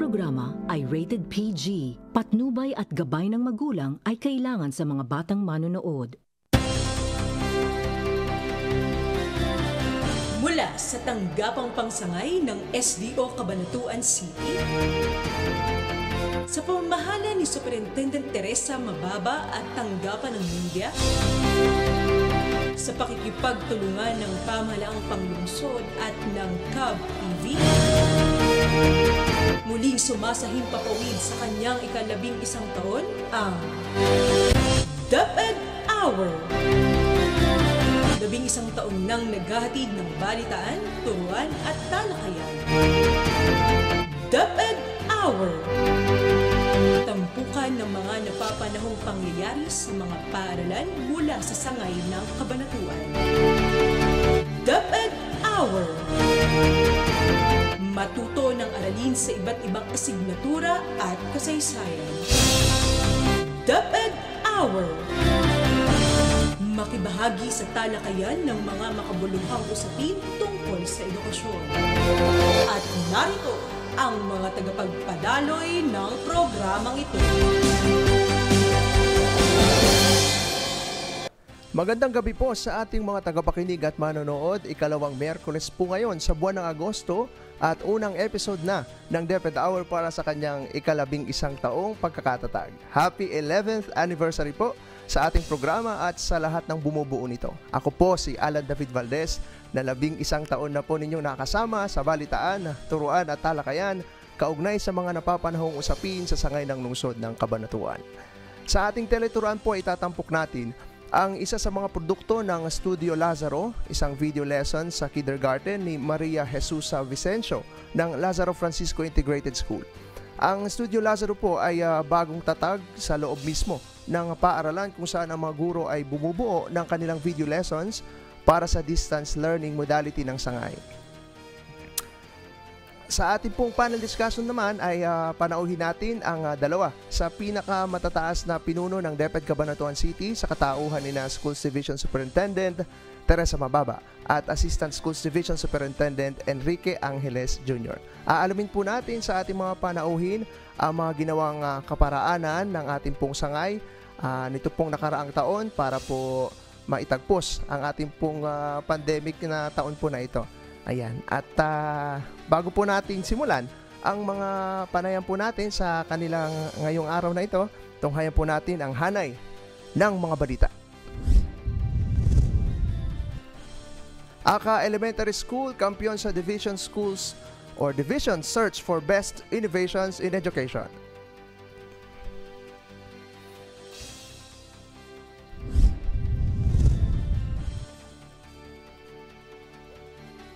programa ay rated PG. Patnubay at gabay ng magulang ay kailangan sa mga batang manonood. Mula sa tanggapang pangsangay ng SDO Cabanatuan City, sa pamamahala ni Superintendent Teresa Mababa at tanggapan ng media, sa pakikipagtulungan ng pamahalaang panglungsod at ng CAB TV, muling sumasahing papawid sa kanyang ika-11 taon ang DepEd Hour. 11 taon nang naghahatid ng balitaan, turuan at talakayan. DepEd Hour. Tampukan ng mga napapanahong pangyayari sa mga paaralan mula sa sangay ng Cabanatuan. DepEd Hour. Matuto ng aralin sa iba't ibang asignatura at kasaysayan. DepEd Hour. Makibahagi sa talakayan ng mga makabuluhang usapin tungkol sa edukasyon. At narito ang mga tagapagpadaloy ng programang ito. Magandang gabi po sa ating mga tagapakinig at manonood. Ikalawang Miyerkules po ngayon sa buwan ng Agosto at unang episode na ng DepEd Hour para sa kanyang ika-11 taong pagkakatatag. Happy 11th anniversary po sa ating programa at sa lahat ng bumubuo nito. Ako po si Alan David Valdez na 11 taon na po ninyong nakasama sa balitaan, turuan at talakayan kaugnay sa mga napapanahong usapin sa sangay ng lungsod ng Cabanatuan. Sa ating teleturuan po itatampok natin ang isa sa mga produkto ng Studio Lazaro, isang video lesson sa kindergarten ni Maria Jesusa Vicencio ng Lazaro Francisco Integrated School. Ang Studio Lazaro po ay bagong tatag sa loob mismo ng paaralan kung saan ang mga guro ay bumubuo ng kanilang video lessons para sa distance learning modality ng sangay. Sa ating pong panel discussion naman ay panauhin natin ang dalawa sa pinakamatataas na pinuno ng DepEd Cabanatuan City sa katauhan ni na Schools Division Superintendent Teresa Mababa at Assistant Schools Division Superintendent Enrique Angeles Jr. Aalamin po natin sa ating mga panauhin ang mga ginawang kaparaanan ng ating pong sangay nito pong nakaraang taon para po maitagpos ang ating pong pandemic na taon po na ito. Ayan. At bago po natin simulan ang mga panayam po natin sa kanilang ngayong araw na ito, tunghayan po natin ang hanay ng mga balita. Aka Elementary School, kampiyon sa Division Schools or Division Search for Best Innovations in Education.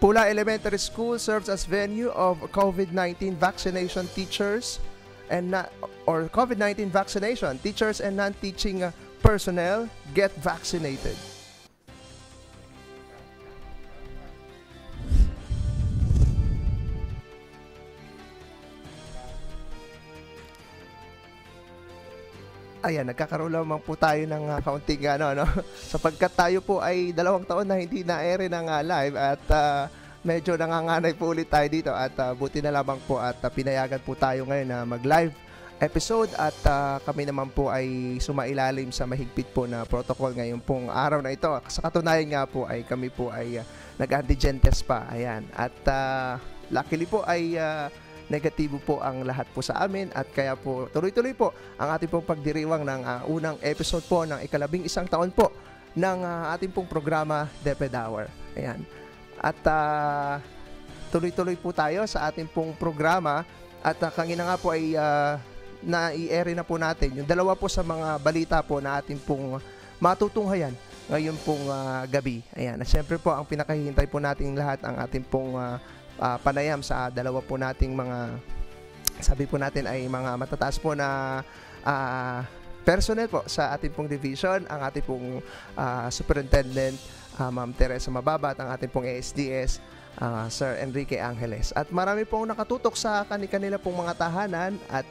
Pula Elementary School serves as venue of COVID-19 vaccination teachers and COVID-19 vaccination. Teachers and non-teaching personnel get vaccinated. Ayan, nagkakaroon lamang po tayo ng kaunting sapagkat tayo po ay 2 taon na hindi na-air ng live at medyo nanganganay po ulit tayo dito at buti na lamang po at pinayagan po tayo ngayon na mag-live episode at kami naman po ay sumailalim sa mahigpit po na protocol ngayon pong araw na ito. Sa katunayan nga po ay kami po ay nag-antigen test pa. Ayan. At luckily po ay negatibo po ang lahat po sa amin at kaya po tuloy-tuloy po ang ating pong pagdiriwang ng unang episode po ng ika-11 taon po ng ating pong programa DepEd Hour. Ayan. At tuloy-tuloy po tayo sa ating pong programa at kanina nga po ay na-i-air na po natin yung dalawa po sa mga balita po na ating pong matutunghayan ngayon pong gabi. Ayan. At syempre po ang pinakahihintay po natin lahat ang ating pong panayam sa dalawa po nating mga, sabi po natin ay mga matataas po na personnel po sa ating pong division, ang ating pong Superintendent Ma'am Teresa Mababa at ang ating pong ASDS Sir Enrique Angeles. At marami pong nakatutok sa kanila pong mga tahanan at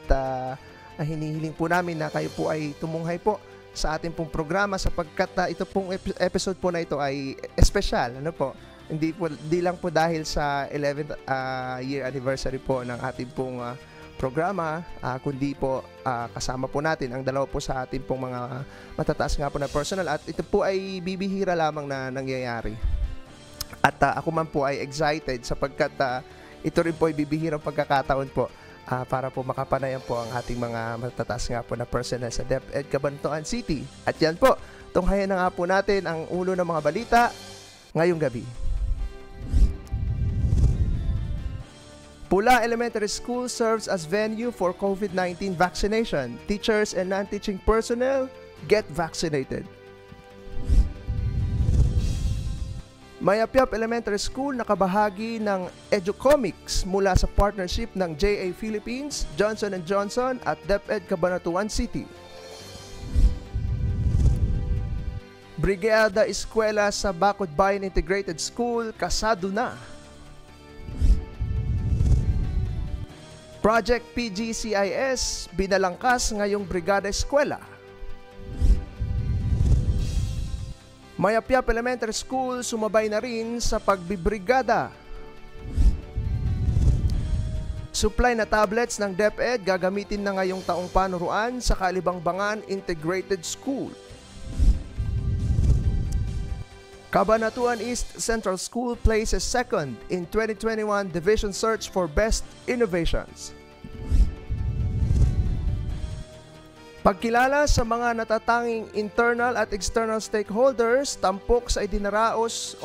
hinihiling po namin na kayo po ay tumunghay po sa ating pong programa sapagkat ito pong episode po na ito ay espesyal. Ano po? Hindi lang po dahil sa 11th year anniversary po ng ating pong programa, kundi po kasama po natin ang dalawa po sa ating pong mga matataas nga po na personal, at ito po ay bibihira lamang na nangyayari. At ako man po ay excited sapagkat ito rin po ay bibihirang pagkakataon po para po makapanayan po ang ating mga matataas nga po na personnel sa DepEd Cabanatuan City. At yan po, tunghayan na nga po natin ang ulo ng mga balita ngayong gabi. Pula Elementary School serves as venue for COVID-19 vaccination. Teachers and non-teaching personnel get vaccinated. Mayapyap Elementary School nakabahagi ng EduComics mula sa partnership ng JA Philippines, Johnson & Johnson at DepEd Cabanatuan City. Brigada Eskwela sa Bacodbayan Integrated School kasado na. Project PGCIS binalangkas ngayong Brigada Eskwela. Mayapyap Elementary School sumabay na rin sa pagbibrigada. Supply na tablets ng DepEd gagamitin na ngayong taong panuruan sa Kalibangbangan Integrated School. Cabanatuan East Central School places second in 2021 Division Search for Best Innovations. Pagkilala sa mga natatanging internal at external stakeholders tampok sa idaraos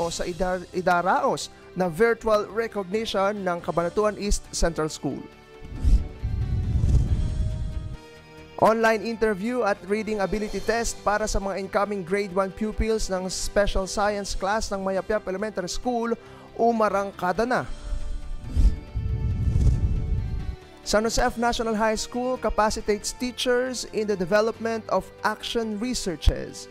na virtual recognition ng Cabanatuan East Central School. Online interview at reading ability test para sa mga incoming grade 1 pupils ng special science class ng Mayapyap Elementary School umarangkada na. San Josef National High School capacitates teachers in the development of action researches.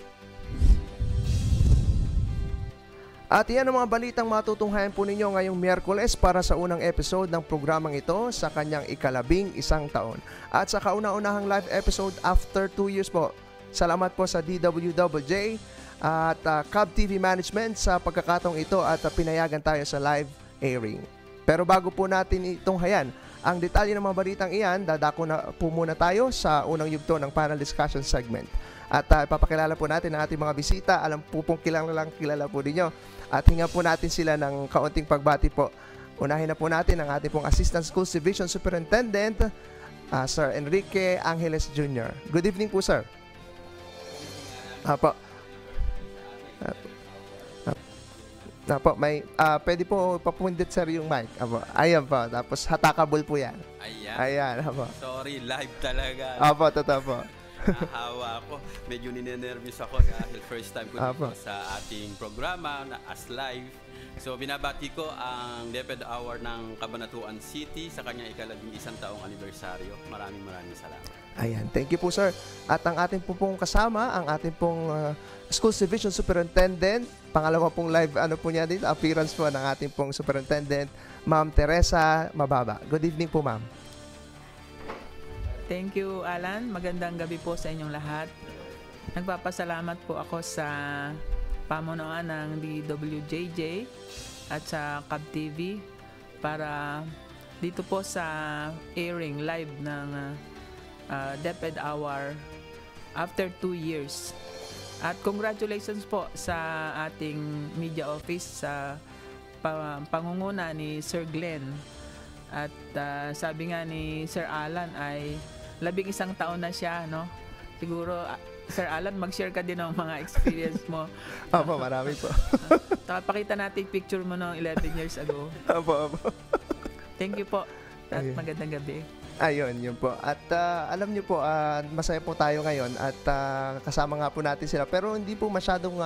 At iyan ang mga balitang matutunghayan po ninyo ngayong Miyerkules para sa unang episode ng programang ito sa kanyang ika-11 taon. At sa kauna-unahang live episode after 2 years po. Salamat po sa DWWJ at Cub TV Management sa pagkakataong ito at pinayagan tayo sa live airing. Pero bago po natin itunghayan ang detalye ng mga balitang iyan, dadako na po muna tayo sa unang yugto ng panel discussion segment. At ipapakilala po natin ang ating mga bisita. Alam po pong kilala po ninyo. At hinga po natin sila ng kaunting pagbati po. Unahin na po natin ang ating pong Assistant Schools Division Superintendent, Sir Enrique Angeles Jr. Good evening po, sir. Apo. Apo, may pwede po papundit, sir, yung mic. Apo. Ayan po. Tapos hatakable po yan. Ayan. Apo. Sorry, live talaga. Apo, totoo po. Nahahawa ako. Medyo ninenervous ako dahil first time ko dito sa ating programa na as live. So binabati ko ang DepEd Hour ng Cabanatuan City sa kanyang ika-11 taong anibersaryo. Maraming salamat. Ayan, thank you po, sir. At ang ating pong kasama, ang ating pong Schools Division Superintendent, pangalawa pong live po niya dito, appearance po ng ating pong Superintendent, Ma'am Teresa Mababa. Good evening po, ma'am. Thank you, Alan. Magandang gabi po sa inyong lahat. Nagpapasalamat po ako sa pamunuan ng DWJJ at sa Cub TV para dito po sa airing live ng DepEd Hour after 2 years. At congratulations po sa ating media office sa pangunguna ni Sir Glenn. At sabi nga ni Sir Alan ay 11 taon na siya, no? Siguro, Sir Alan, mag-share ka din ng mga experience mo. Opo, marami po. Pakita natin picture mo ng 11 years ago. Opo. Thank you po. At magandang gabi. Ayun, yun po. At alam niyo po, masaya po tayo ngayon at kasama nga po natin sila. Pero hindi po masyadong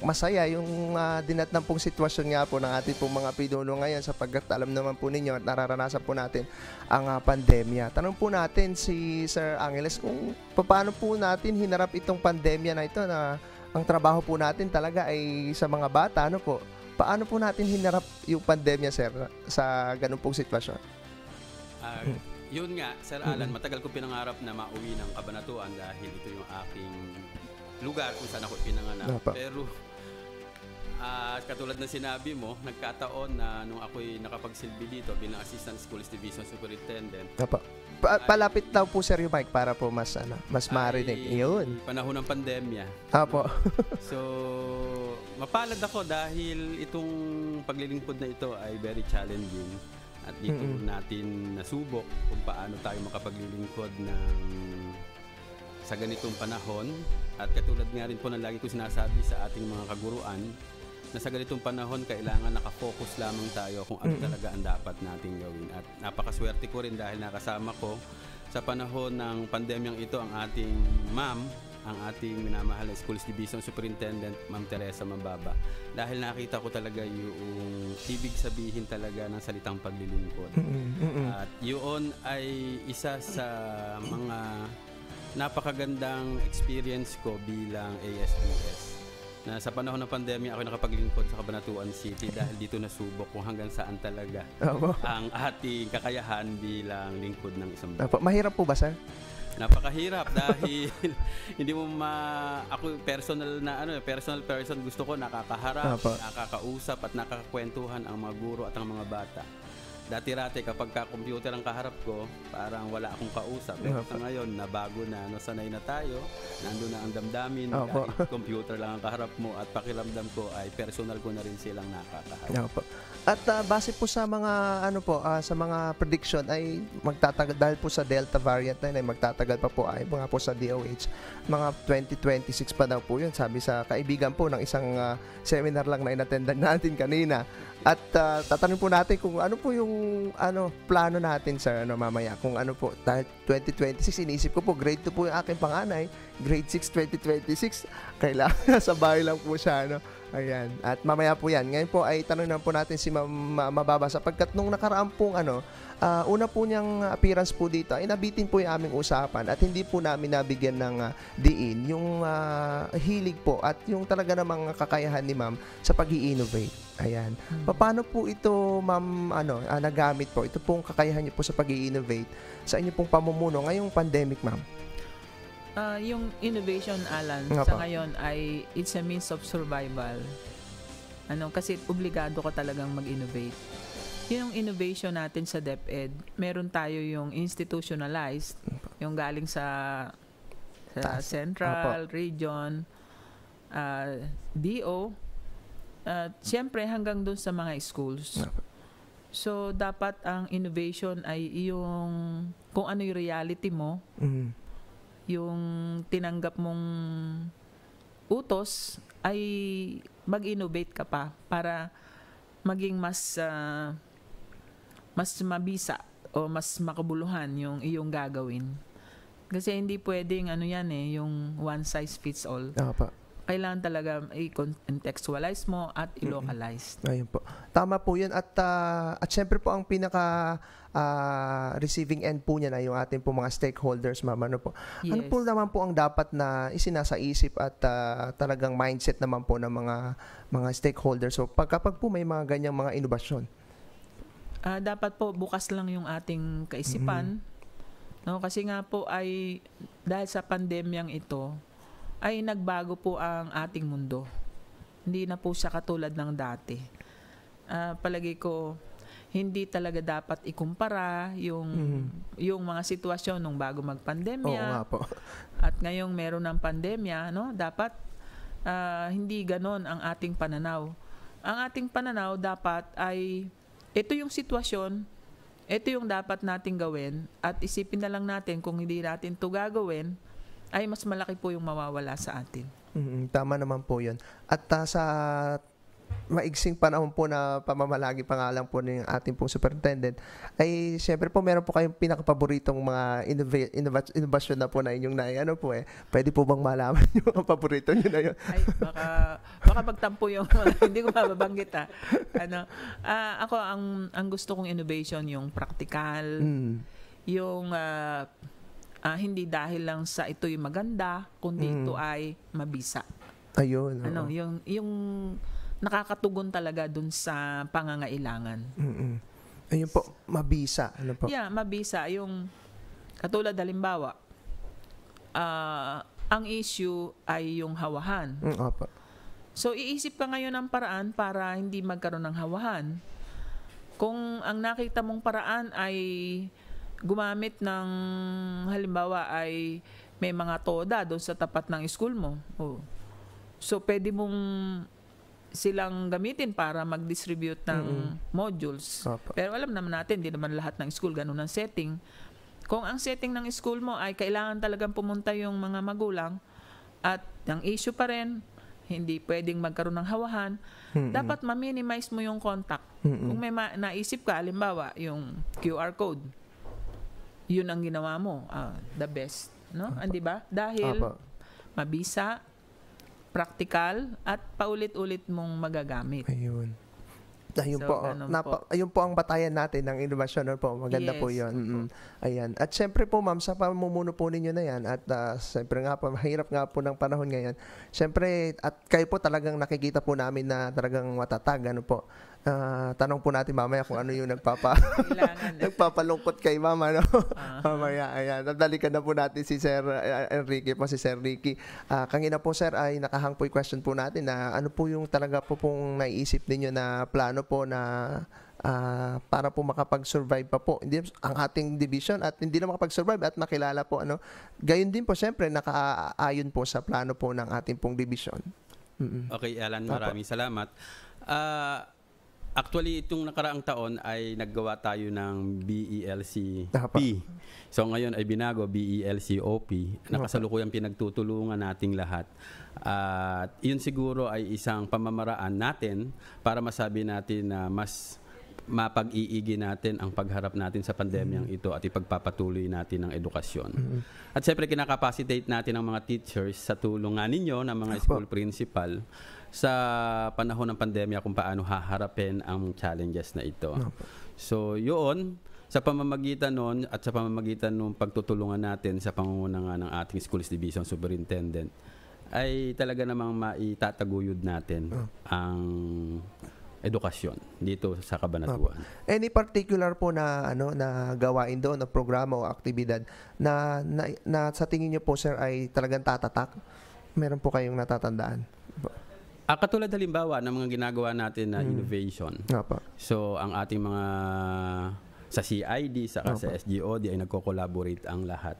masaya yung dinatnan pong sitwasyon nga po ng ating pong mga pinuno ngayon sapagkat alam naman po ninyo at nararanasan po natin ang pandemya. Tanong po natin si Sir Angeles kung paano po natin hinarap itong pandemya na ito na ang trabaho po natin talaga ay sa mga bata. Ano po? Paano po natin hinarap yung pandemya, sir, sa ganun pong sitwasyon? Yun nga, Sir Alan, matagal ko pinangarap na mauwi ng Cabanatuan dahil ito yung aking lugar kung saan ako pinanganak. Pero Katulad ng sinabi mo, nagkataon na nung ako'y nakapagsilbi dito bilang Assistant Schools Division Superintendent. Palapit daw po sir yung mic para po mas marinig. Yun. Panahon ng pandemya. Apo. So, mapalad ako dahil itong paglilingkod na ito ay very challenging. At dito natin nasubok kung paano tayo makapaglilingkod sa ganitong panahon. At katulad nga rin po na lagi ko sinasabi sa ating mga kaguruan, na sa ganitong panahon kailangan nakafocus lamang tayo kung ano talaga ang dapat nating gawin. At napakaswerte ko rin dahil nakasama ko sa panahon ng pandemyang ito ang ating ma'am, ang ating minamahal na Schools Division Superintendent, Ma'am Teresa Mababa. Dahil nakita ko talaga yung ibig sabihin talaga ng salitang paglilingkod. At yun ay isa sa mga napakagandang experience ko bilang ASBS. Na sa panahon ng pandemya ako nakapaglingkod sa Cabanatuan City dahil dito nasubok kung hanggang saan talaga ang ating kakayahan bilang lingkod ng isang bansa. Mahirap po ba, sir? Napakahirap dahil hindi mo ako personal person, gusto ko nakakaharap, nakakausap at nakakakwentuhan ang mga guro at ang mga bata. Dati-rati kapag computer ang kaharap ko, parang wala akong kausap. Pero sa ngayon, nabago na, sanay na tayo, nandun na ang damdamin, kahit computer lang ang kaharap mo at pakiramdam ko ay personal ko na rin silang nakakaharap. At base po sa mga sa mga prediction ay magtatagal dahil po sa Delta variant na yun, ay magtatagal pa po ay mga po sa DOH mga 2026 pa daw po yun, sabi sa kaibigan po ng isang seminar lang na inattendan natin kanina. At tatanungin po natin kung ano po yung plano natin sir mamaya, kung ano po dahil 2026 iniisip ko po grade 2 po yung aking panganay, grade 6 2026 kailangan sa bahay lang po siya ayan, at mamaya po yan. Ngayon po ay tanong po natin si Mababa sapagkat nung nakaraan pong una po niyang appearance po dito ay nabitin po yung aming usapan at hindi po namin nabigyan ng diin yung hilig po at yung talaga namang kakayahan ni ma'am sa pag-i-innovate. Ayan. Paano po ito, ma'am, nagamit po? Ito pong kakayahan niyo po sa pag-i-innovate sa inyo pong pamumuno ngayong pandemic, ma'am? Yung innovation, Alan, sa ngayon ay it's a means of survival. Kasi obligado ka talagang mag-innovate. Yung innovation natin sa DepEd, meron tayo yung institutionalized, yung galing sa central, region, DO, siyempre hanggang dun sa mga schools. So, dapat ang innovation ay yung kung ano yung reality mo, yung tinanggap mong utos, ay mag-innovate ka pa para maging mas mabisa o mas makabuluhan yung iyong gagawin. Kasi hindi pwedeng yung one size fits all. Kailangan talaga i-contextualize mo at i-localize. Ayun po. Tama po yun. At syempre po ang pinaka receiving end po niya na yung ating po mga stakeholders, ma'am. Yes. Ano po naman po ang dapat na isinasa-isip at talagang mindset naman po ng mga stakeholders? So kapag po may mga ganyang mga inobasyon? Dapat po bukas lang yung ating kaisipan. Kasi nga po ay dahil sa pandemyang ito, ay nagbago po ang ating mundo. Hindi na po siya katulad ng dati. Palagi ko, hindi talaga dapat ikumpara yung mga sitwasyon nung bago magpandemya. Oo nga po. At ngayong meron ng pandemya, dapat hindi ganon ang ating pananaw. Ang ating pananaw dapat ay ito yung sitwasyon, ito yung dapat nating gawin at isipin na lang natin kung hindi natin ito gagawin, ay mas malaki po yung mawawala sa atin. Tama naman po yun. At sa maigsing panahon po na pamamalagi pangalan po ng ating pong superintendent, ay syempre po meron po kayong pinakapaboritong mga innovation na po na inyong pwede po bang malaman yung mga paborito nyo na yun? Ay, baka magtampo yung hindi ko mababanggit ako ang gusto kong innovation yung practical, yung hindi dahil lang sa ito'y maganda, kundi ito ay mabisa. Ayun. Yung nakakatugon talaga dun sa pangangailangan. Ayun po, mabisa. Ano po? Yeah, mabisa. Yung katulad halimbawa, ang issue ay yung hawahan. So, iisip ka ngayon ng paraan para hindi magkaroon ng hawahan. Kung ang nakita mong paraan ay gumamit ng, halimbawa ay may mga toda doon sa tapat ng school mo. Oh. So, pwede mong silang gamitin para mag-distribute ng modules. Pero alam naman natin, hindi naman lahat ng school ganun ang setting. Kung ang setting ng school mo ay kailangan talagang pumunta yung mga magulang at ang issue pa rin, hindi pwedeng magkaroon ng hawahan, dapat ma-minimize mo yung contact. Kung may naisip ka, halimbawa, yung QR code, yun ang ginawa mo, the best. No? Andi ba? Dahil mabisa, practical, at paulit-ulit mong magagamit. Ayun. Ayun So, po, ganun ayun po ang batayan natin ng inobasyon. Po. Maganda Yes, po yun. Ayan. At syempre po ma'am, sa pamumuno po ninyo na yan, at syempre nga po, mahirap nga po ng panahon ngayon. Syempre, at kayo po talagang nakikita po namin na talagang matatag. Ano po? Tanong po natin mamaya kung ano yung nagpapalungkot kay mama. No? Mamaya, ayan. Nadalikan na po natin si Sir Enrique po, si Sir Ricky. Kanina po sir, ay nakahang po yung question po natin na ano po yung talaga po pong naiisip ninyo na plano po na para po makapag-survive pa po hindi ang ating division at hindi na makapag-survive at makilala po ano. Gayon din po syempre nakaayon po sa plano po ng ating pong division. Okay, Alan, maraming salamat. Actually, itong nakaraang taon ay naggawa tayo ng BELC-P. So ngayon ay binago BELC-OP. Nakasalukuyang pinagtutulungan nating lahat. At yun siguro ay isang pamamaraan natin para masabi natin na mas mapag-iigi natin ang pagharap natin sa pandemyang ito at ipagpapatuloy natin ang edukasyon. At siyempre kinakapacitate natin ang mga teachers sa tulungan ninyo ng mga school principal sa panahon ng pandemya kung paano haharapin ang challenges na ito. So yun, sa pamamagitan nun at sa pamamagitan ng pagtutulungan natin sa pangunguna ng ating Schools Division Superintendent ay talaga namang maitataguyod natin ang edukasyon dito sa Cabanatuan. Any particular po na na gawain doon na programa o aktibidad na sa tingin niyo po sir ay talagang tatatak? Meron po kayong natatandaan? Katulad halimbawa ng mga ginagawa natin na innovation. So ang ating mga sa CID saka sa SGOD ay nagko-collaborate ang lahat.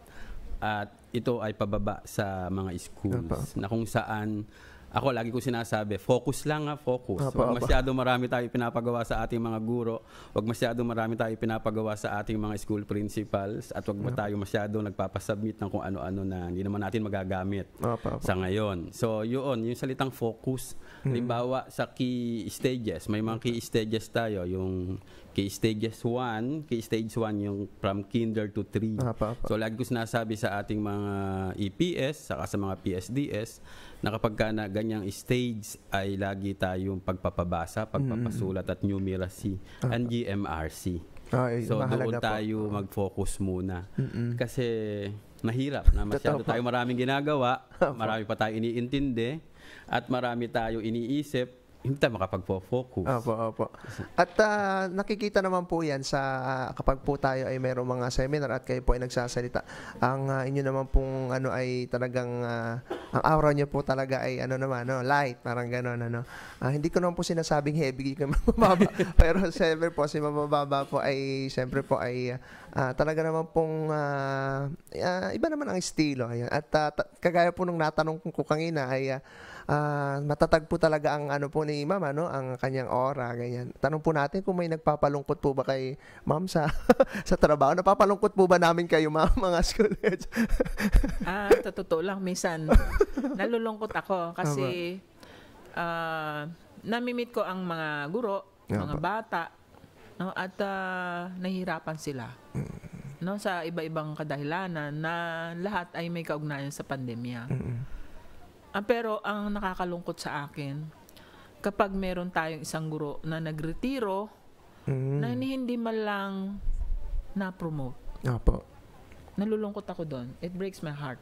At ito ay pababa sa mga schools na kung saan ako lagi ko sinasabi, focus lang focus. Huwag masyado marami tayo pinapagawa sa ating mga guro, huwag masyado marami tayo pinapagawa sa ating mga school principals, at huwag tayo masyado nagpapasubmit ng kung ano-ano na hindi naman natin magagamit sa ngayon. So yun, yung salitang focus, halimbawa sa key stages, may mga key stages tayo, yung key stages 1, key stage 1 yung from kinder to 3. So lagi ko sinasabi sa ating mga EPS, saka sa mga PSDS, na kapag ka na ganyang stage ay lagi tayong pagpapabasa, pagpapasulat at numeracy and GMRC. So doon tayo mag-focus muna. Kasi mahirap na masyado tayo maraming ginagawa, marami pa tayo iniintindi, at marami tayo iniisip, hindi tayo makapag-focus. At nakikita naman po yan sa kapag po tayo ay mayroong mga seminar at kayo po ay nagsasalita. Ang inyo naman pong ay talagang ang aura nyo po talaga ay light, parang gano'n. Hindi ko naman po sinasabing heavy kayo mababa. Pero siyempre po si mababa po ay siyempre po ay talaga naman pong iba naman ang estilo. Ayan. At kagaya po nung natanong ko kanina ay matatag po talaga ang po ni ma'am, ang kanyang aura, ganyan. Tanong po natin kung may nagpapalungkot po ba kay ma'am sa sa trabaho. Napapalungkot po ba namin kayo, ma'am, mga school heads? Totoo lang, minsan nalulungkot ako kasi namimit ko ang mga guro, mga bata, at nahihirapan sila. Sa iba-ibang kadahilanan na lahat ay may kaugnayan sa pandemya. Pero ang nakakalungkot sa akin, kapag meron tayong isang guro na nagretiro, na hindi man lang na-promote. Nalulungkot ako doon. It breaks my heart.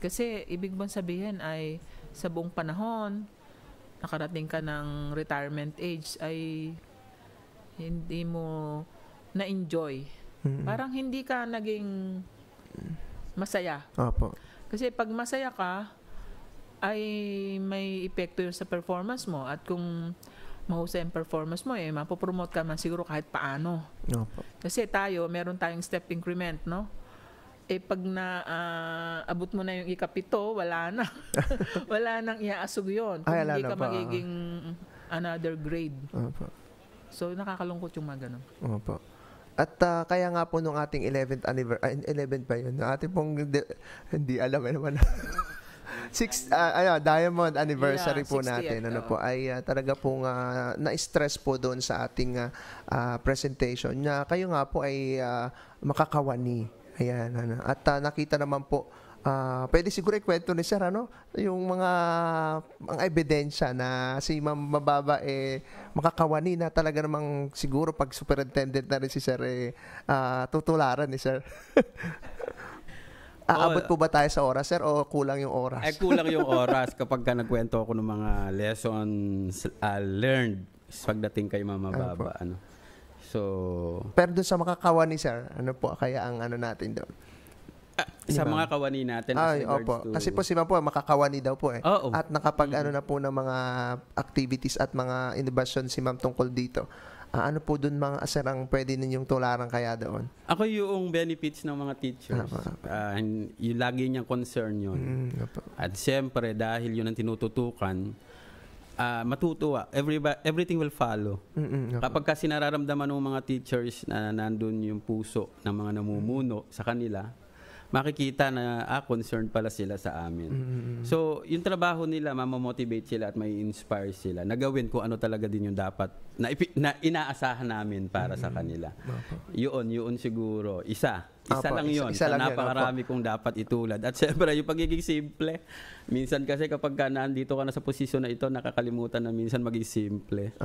Kasi ibig bang sabihin ay sa buong panahon, nakarating ka ng retirement age, ay hindi mo na-enjoy. Parang hindi ka naging masaya. Kasi pag masaya ka, ay may epekto yun sa performance mo. At kung mahusay ang performance mo, mapopromote ka man siguro kahit paano. Opo. Kasi meron tayong step increment, no? Pag abot mo na yung ikapito, wala na. Wala nang iaasog yun. Kung hindi ka magiging another grade. Opo. So, nakakalungkot yung mga ganun. Opo. At kaya nga po nung ating 11th anniversary, 11 pa yun, ating pong, hindi alam naman. Diamond anniversary po natin, po, ay talaga pong na-stress po doon sa ating presentation na kayo nga po ay makakawani. Ayan, At nakita naman po, pwede siguro ikwento ni Sir, yung mga ebidensya na si Ma'am Mababa makakawani na talaga namang siguro pag superintendent na rin si Sir tutularan ni Sir. Aabot po ba tayo sa oras, Sir, o kulang yung oras? Kulang yung oras kapag nagkwento ako ng mga lessons learned pagdating kay Ma'am Mababa. Pero doon sa makakawani, Sir, ano po kaya ang natin doon? Sa mga kawani natin. Kasi po si Ma'am po makakawani daw po At nakapag na po ng mga activities at mga innovation si Ma'am tungkol dito. Ano po doon mga Sir ang pwede ninyong tularan kaya doon? Ako yung benefits ng mga teachers. Yung lagi niyang concern yun. At siyempre dahil yun ang tinututukan, matutuwa. Everything will follow. Kapag kasi nararamdaman ng mga teachers na nandun yung puso ng mga namumuno sa kanila, makikita na concerned pala sila sa amin. So, yung trabaho nila, mamamotivate sila at may inspire sila. Nagawin kung ano talaga din yung dapat na inaasahan namin para sa kanila. Yun siguro. Isa lang yun. Sa napakarami kong dapat itulad. At syempre, yung pagiging simple. Minsan kasi kapag nandito ka na sa posisyon na ito, nakakalimutan na minsan maging simple.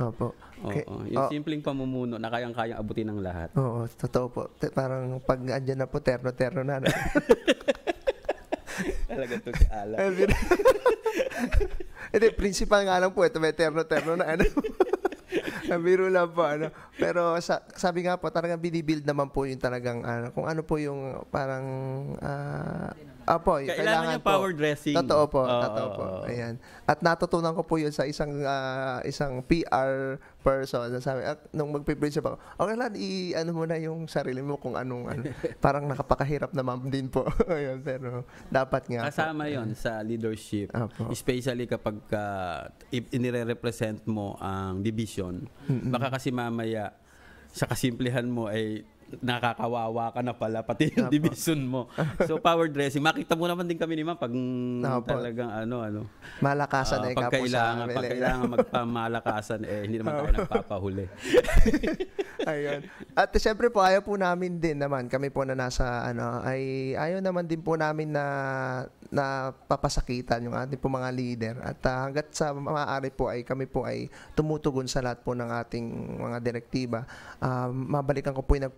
Yung simpleng pamumuno na kayang-kayang abutin ng lahat. Oo, totoo po. Parang pag andyan na po, terno-terno na. Talaga ito si Alan. Hindi, principal nga lang po. Ito may terno-terno na Biro lang po, Pero sabi nga po, talagang binibuild naman po yung talagang, kung ano po yung parang, kailangan niya power dressing. Totoo po. Ayan. At natutunan ko po yun sa isang PR person. Sabi, nung magpiprinsip ako, okay lang, mo na yung sarili mo kung anong, parang nakapakahirap naman din po. Ayun, pero dapat nga. Kasama yon sa leadership. Especially kapag inire-represent mo ang division. Baka kasi mamaya sa kasimplihan mo ay nakakawawa ka na pala pati yung division mo. So power dressing, makita mo naman din kami ni Ma'am pag talagang malakasan pag kailangan magpamalakasan hindi naman tayo nagpapahuli. Ayun. At siyempre po ayaw po namin din naman kami po na nasa ay ayaw naman din po namin na papasakitan yung ating po mga leader at hangga't sa maaari po ay kami po ay tumutugon sa lahat po ng ating mga direktiba. Mabalikan ko po yung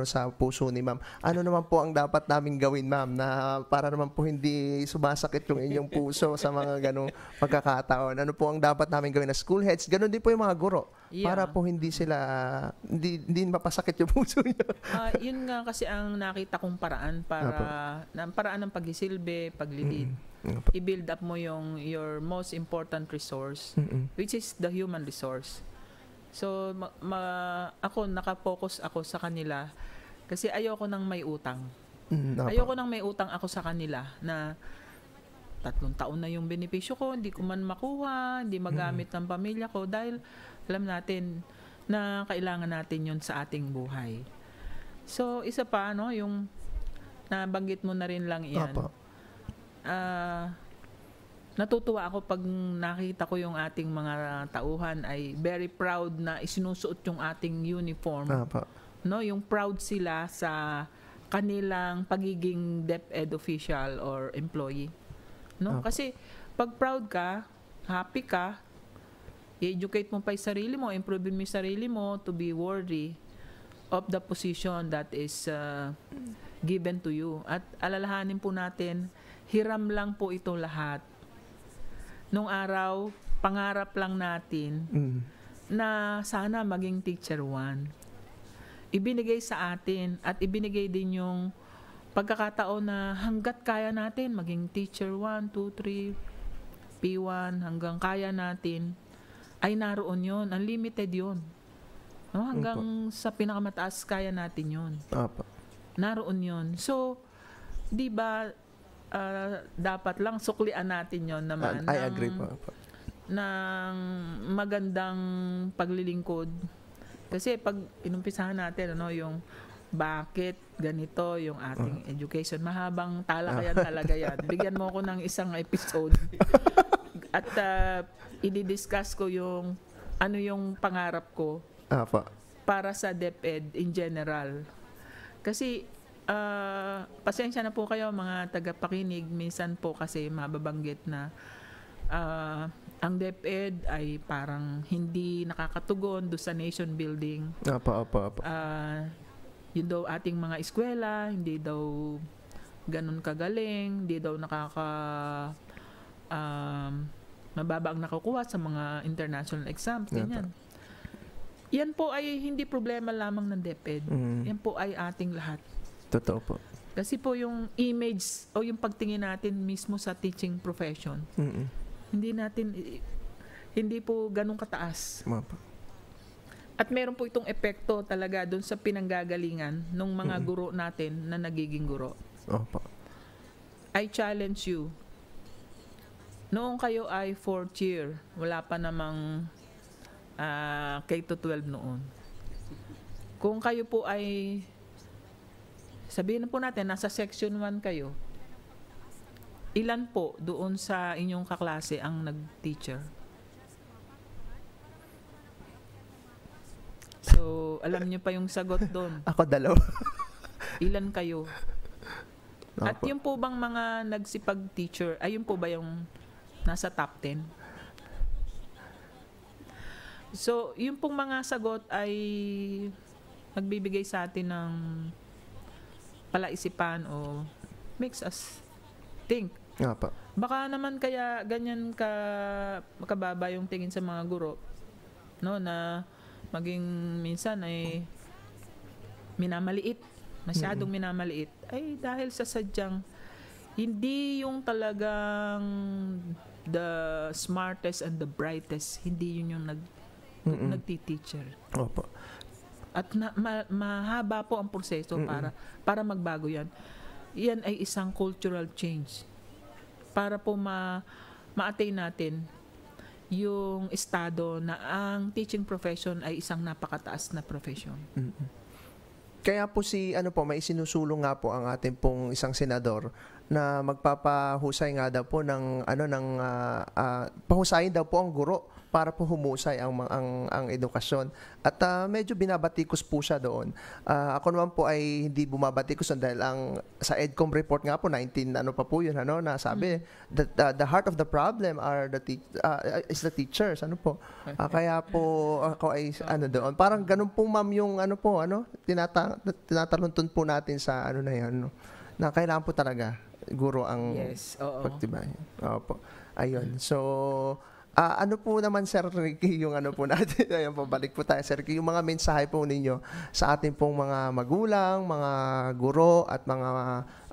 sa puso ni Ma'am. Ano naman po ang dapat namin gawin, Ma'am, na para naman po hindi sumasakit yung inyong puso sa mga ganong pagkakataon? Ano po ang dapat namin gawin na school heads? Ganon din po yung mga guro. Para po hindi sila hindi mapasakit yung puso niyo. Yun nga kasi ang nakita kong paraan paraan ng pagsisilbi, paglilid. I-build up mo your most important resource, which is the human resource. So, ako, nakapokus ako sa kanila kasi ayoko nang may utang. Ayoko nang may utang ako sa kanila na 3 taon na yung benepisyo ko, hindi ko man makuha, hindi magamit ng pamilya ko dahil alam natin na kailangan natin yun sa ating buhay. So, isa pa, yung nabanggit mo na rin lang yan. Natutuwa ako pag nakita ko yung ating mga tauhan ay very proud na isinusuot yung ating uniform. Yung proud sila sa kanilang pagiging DepEd official or employee. Kasi pag proud ka, happy ka, i-educate mo pa yung sarili mo, improve mo yung sarili mo to be worthy of the position that is given to you. At alalahanin po natin, hiram lang po ito lahat. Nung araw, pangarap lang natin na sana maging teacher 1. Ibinigay sa atin at ibinigay din yung pagkakataon na hanggat kaya natin maging teacher 1, 2, 3, P1 hanggang kaya natin, ay naroon yun. Unlimited yun. No? Hanggang sa pinakamataas, kaya natin yun. Opo. Naroon yun. So, di ba, dapat lang suklian natin yun naman. I agree po. Ng magandang paglilingkod. Kasi pag inumpisahan natin, yung bakit ganito yung ating education, mahabang talakayan talaga yan. Bigyan mo ko ng isang episode. At i-discuss ko yung ano yung pangarap ko para sa DepEd in general. Kasi pasensya na po kayo mga tagapakinig, minsan po kasi mababanggit na ang DepEd ay parang hindi nakakatugon do sa nation building. Yun daw ating mga eskwela, hindi daw ganun kagaling, hindi daw mababa ang nakukuha sa mga international exams, ganyan. Yan po ay hindi problema lamang ng DepEd. Yan po ay ating lahat. Totoo po. Kasi po yung image o yung pagtingin natin mismo sa teaching profession, hindi po ganun kataas. At meron po itong epekto talaga doon sa pinanggagalingan ng mga guro natin na nagiging guro. I challenge you. Noong kayo ay 4th year, wala pa namang K-12 noon. Kung kayo po ay, sabihin na po natin, nasa section 1 kayo, ilan po doon sa inyong kaklase ang nag-teacher? So, alam niyo pa yung sagot doon. Ako 2. Ilan kayo? At yung po bang mga nagsipag-teacher, ayun po ba yung nasa top 10? So, yung pong mga sagot ay nagbibigay sa atin ng palaisipan o makes us think. Baka naman kaya ganyan makababa yung tingin sa mga guro, no, na maging minsan ay minamaliit, masyadong minamaliit, ay dahil sa sadyang hindi yung talagang the smartest and the brightest, hindi yun yung nagti-teacher. At mahaba po ang proseso para magbago yan. Yan ay isang cultural change para po ma-attain natin yung estado na ang teaching profession ay isang napakataas na profession. Kaya po may isinusulong nga po ang ating pong isang senador na magpapahusay nga daw po ng pahusayin daw po ang guro para po humusay ang edukasyon. At medyo binabatikos po siya doon. Ako naman po ay hindi bumabatikos dahil sa EDCOM report nga po 19 pa po yun, na sabi the heart of the problem is the teachers, kaya po ako ay doon. Parang ganun po ma'am yung tinataluntun po natin sa na yan, na kailangan po talaga guro ang pagtibayan. Opo. Ayun. So ano po naman, Sir Ricky, yung po natin, ayun po, balik po tayo, Sir Ricky, yung mga mensahe po ninyo sa ating pong mga magulang, mga guro, at mga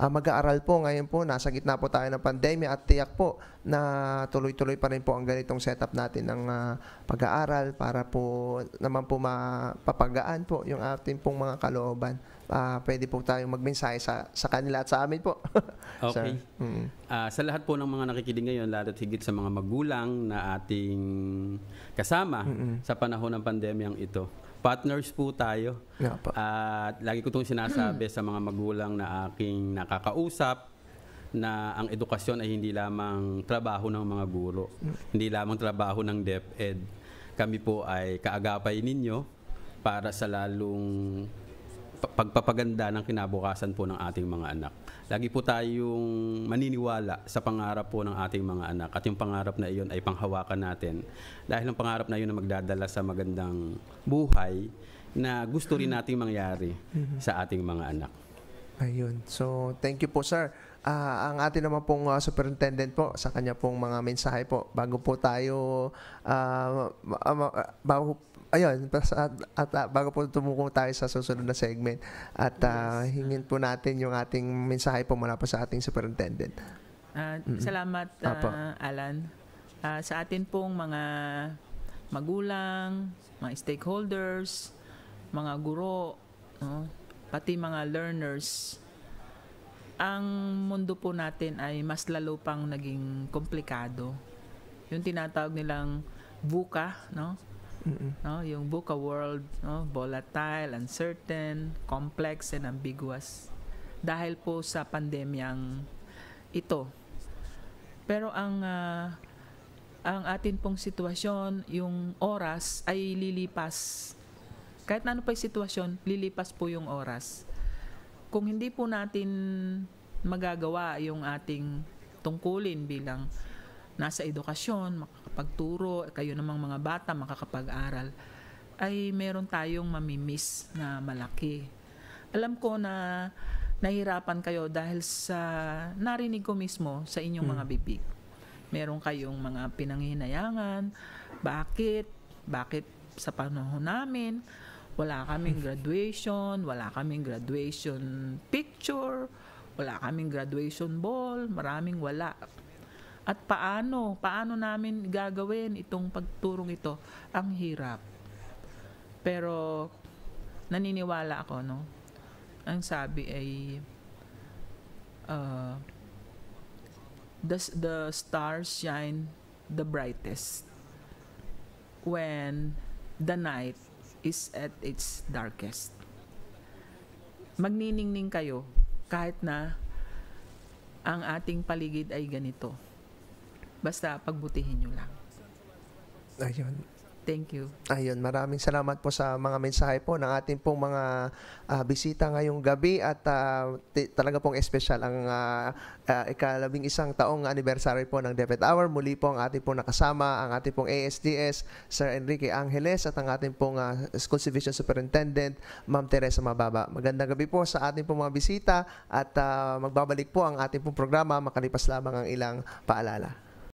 mag-aaral po ngayon po, nasa gitna po tayo ng pandemya at tiyak po na tuloy-tuloy pa rin po ang ganitong setup natin ng pag-aaral para po naman po mapapagaan po yung ating pong mga kalooban. Pwede po tayong magmensahe sa kanila at sa amin po. Okay. Sa lahat po ng mga nakikinig ngayon, lalo't higit sa mga magulang na ating kasama sa panahon ng pandemyang ito, partners po tayo. At lagi ko itong sinasabi sa mga magulang na aking nakakausap na ang edukasyon ay hindi lamang trabaho ng mga guro, hindi lamang trabaho ng DepEd. Kami po ay kaagapay ninyo para sa lalong pagpapaganda ng kinabukasan po ng ating mga anak. Lagi po tayong maniniwala sa pangarap po ng ating mga anak at yung pangarap na iyon ay panghawakan natin dahil ang pangarap na iyon na magdadala sa magandang buhay na gusto rin nating mangyari sa ating mga anak. Ayun. So, thank you po, sir. Ang atin naman pong superintendent po sa kanya pong mga mensahe po bago po tayo bago po tumuko tayo sa susunod na segment at hingin po natin yung ating mensahe po mula po sa ating superintendent. Salamat, Alan. Sa atin pong mga magulang, mga stakeholders, mga guro, no? Pati mga learners, ang mundo po natin ay mas lalo pang naging komplikado. Yung tinatawag nilang VUCA, no? No, yung VUCA world, no? Volatile, uncertain, complex, and ambiguous. Dahil po sa pandemyang ito. Pero ang atin pong sitwasyon, yung oras ay lilipas. Kahit na ano pa yung sitwasyon, lilipas po yung oras. Kung hindi po natin magagawa yung ating tungkulin bilang nasa edukasyon, makakapagturo, kayo namang mga bata makakapag-aral, ay meron tayong mamimiss na malaki. Alam ko na nahirapan kayo dahil sa narinig ko mismo sa inyong mga bibig. Meron kayong mga pinanghinayangan, bakit sa panahon namin, wala kaming graduation, wala kaming graduation picture, wala kaming graduation ball, maraming wala. At paano namin gagawin itong pagturong ito? Ang hirap. Pero naniniwala ako, no? Ang sabi ay the stars shine the brightest when the night is at its darkest. Magniningning kayo kahit na ang ating paligid ay ganito. Basta pagbutihin nyo lang. Ayun. Thank you. Ayun, maraming salamat po sa mga mensahe po ng ating pong mga bisita ngayong gabi at talaga pong espesyal ang ika-11 taong anniversary po ng DepEd Hour. Muli po ang ating pong nakasama, ang ating pong ASDS, Sir Enrique Angeles at ang ating pong School Division Superintendent, Ma'am Teresa Mababa. Magandang gabi po sa ating pong mga bisita at magbabalik po ang ating pong programa makalipas lamang ang ilang paalala.